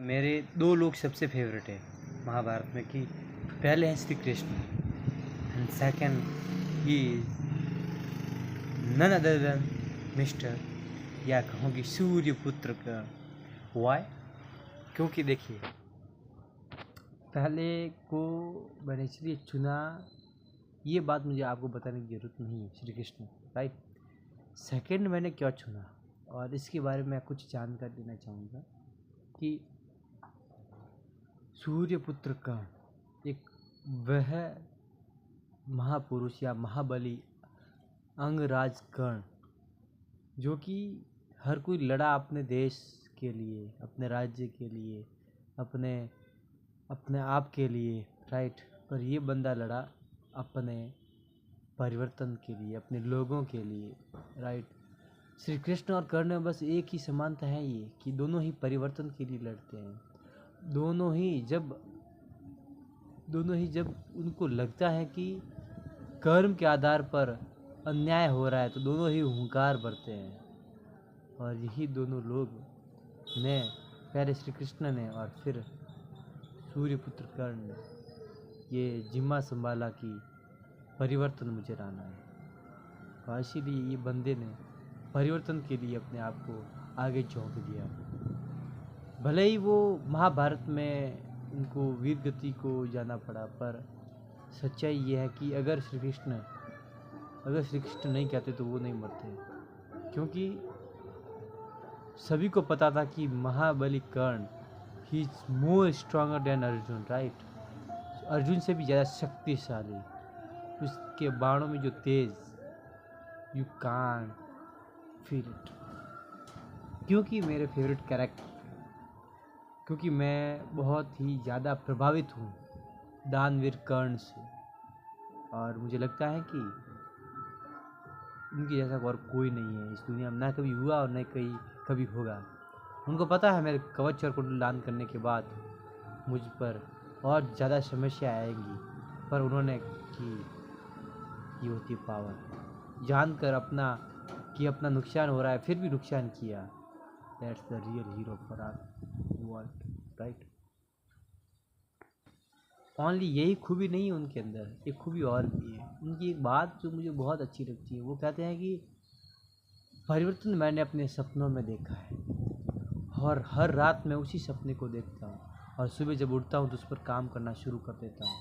मेरे दो लोग सबसे फेवरेट है महाभारत में कि पहले हैं Shri Krishna and second he none other than mister या कहूँगी सूर्यपुत्र का। वाई? क्योंकि देखिए, पहले को मैंने इसलिए चुना, ये बात मुझे आपको बताने की ज़रूरत नहीं है, श्री कृष्ण, राइट। सेकंड मैंने क्यों चुना और इसके बारे में मैं कुछ जानकारी देना चाहूँगा कि सूर्यपुत्र का एक वह महापुरुष या महाबली अंगराज कर्ण, जो कि हर कोई लड़ा अपने देश के लिए, अपने राज्य के लिए, अपने आप के लिए, राइट। पर ये बंदा लड़ा अपने परिवर्तन के लिए, अपने लोगों के लिए, राइट। श्री कृष्ण और कर्ण में बस एक ही समानता है ये कि दोनों ही परिवर्तन के लिए लड़ते हैं। दोनों ही जब उनको लगता है कि कर्म के आधार पर अन्याय हो रहा है तो दोनों ही हुंकार भरते हैं। और यही दोनों लोग ने, पहले श्री कृष्ण ने और फिर सूर्यपुत्र कर्ण ने, ये जिम्मा संभाला कि परिवर्तन मुझे लाना है। और इसीलिए ये बंदे ने परिवर्तन के लिए अपने आप को आगे झोंक दिया। भले ही वो महाभारत में उनको वीर गति को जाना पड़ा, पर सच्चाई ये है कि अगर श्री कृष्ण नहीं कहते तो वो नहीं मरते। क्योंकि सभी को पता था कि महाबली Karna he is more stronger than Arjun, right. Arjun से भी ज़्यादा शक्तिशाली, उसके बाणों में जो तेज, यू कांट फील इट। क्योंकि मेरे फेवरेट कैरेक्टर, क्योंकि मैं बहुत ही ज़्यादा प्रभावित हूँ दानवीर कर्ण से, और मुझे लगता है कि उनके जैसा और कोई नहीं है इस दुनिया में, ना कभी हुआ और न कभी होगा। उनको पता है मेरे कवच और कुंडल दान करने के बाद मुझ पर और ज़्यादा समस्या आएंगी, पर उन्होंने की ये होती पावर, जानकर अपना नुकसान हो रहा है फिर भी नुकसान किया। That's the real hero for our world, right. Only यही खूबी नहीं है उनके अंदर, एक खूबी और भी है। उनकी एक बात जो मुझे बहुत अच्छी लगती है, वो कहते हैं कि परिवर्तन मैंने अपने सपनों में देखा है और हर रात मैं उसी सपने को देखता हूँ, और सुबह जब उठता हूँ तो उस पर काम करना शुरू कर देता हूँ।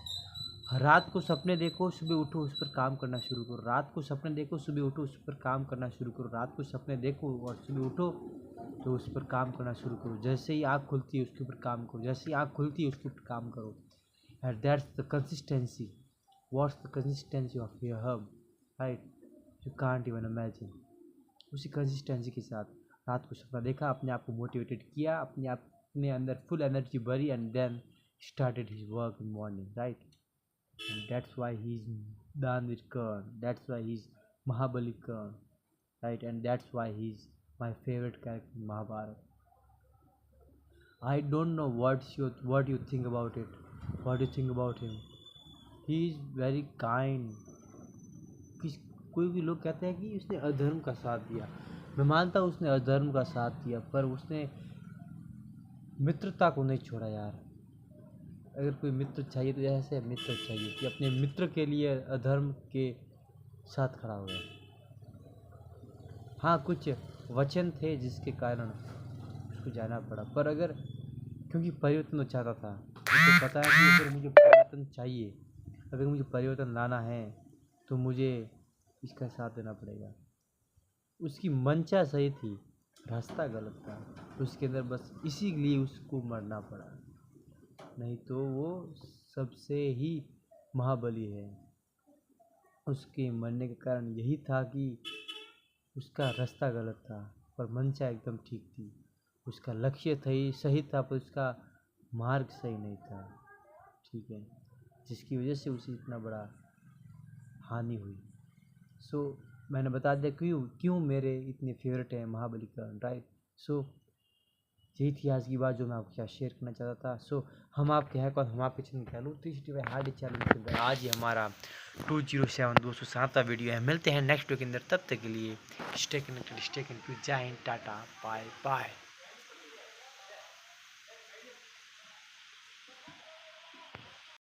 हर रात को सपने देखो, सुबह उठो, उस पर काम करना शुरू करो। रात को सपने देखो, सुबह उठो, उस पर काम करना शुरू करो। रात को सपने देखो और सुबह उठो तो उस पर काम करना शुरू करो। जैसे ही आँख खुलती है उसके ऊपर काम करो, जैसे ही आँख खुलती है उसके ऊपर काम करो। And that's the consistency. What's the consistency of your hub, right, you can't even imagine. उसी कंसिस्टेंसी के साथ रात को सपना देखा, अपने आप को मोटिवेटेड किया, अपने अंदर फुल एनर्जी भरी, and then started his work in morning, right. And that's why he is Danveer Karna, that's why he is Mahabali Karna, right. And that's why he is my favourite character in Mahabharata. I don't know what you think about it. What do you think about him? He is very kind. कोई भी लोग कहते हैं कि उसने अधर्म का साथ दिया। मैं मानता हूँ उसने अधर्म का साथ दिया, पर उसने मित्रता को नहीं छोड़ा यार। अगर कोई मित्र चाहिए तो ऐसे मित्र चाहिए कि अपने मित्र के लिए अधर्म के साथ खड़ा हुआ। हाँ, कुछ वचन थे जिसके कारण उसको जाना पड़ा, पर अगर क्योंकि परिवर्तन वो चाहता था, उसे पता है कि अगर मुझे परिवर्तन चाहिए, अगर मुझे परिवर्तन लाना है तो मुझे इसका साथ देना पड़ेगा। उसकी मंशा सही थी, रास्ता गलत था उसके अंदर, बस इसीलिए उसको मरना पड़ा, नहीं तो वो सबसे ही महाबली है। उसके मरने का कारण यही था कि उसका रास्ता गलत था पर मंशा एकदम ठीक थी। उसका लक्ष्य सही था पर उसका मार्ग सही नहीं था, ठीक है, जिसकी वजह से उसे इतना बड़ा हानि हुई। सो मैंने बता दिया क्यों मेरे इतने फेवरेट हैं महाबली कर्ण, राइट। सो यही थी आज की बात जो मैं आपके साथ शेयर करना चाहता था। सो हम आपके हैं कौन, हम आपके चैनल कहलू 365 हार्डी चैनल के अंदर आज ही हमारा 207 वीडियो है। मिलते हैं नेक्स्ट वीडियो के अंदर, तब तक के लिए स्टे कनेक्टेड, स्टे कनेक्टेड। जय हिंद, टाटा, बाय बाय।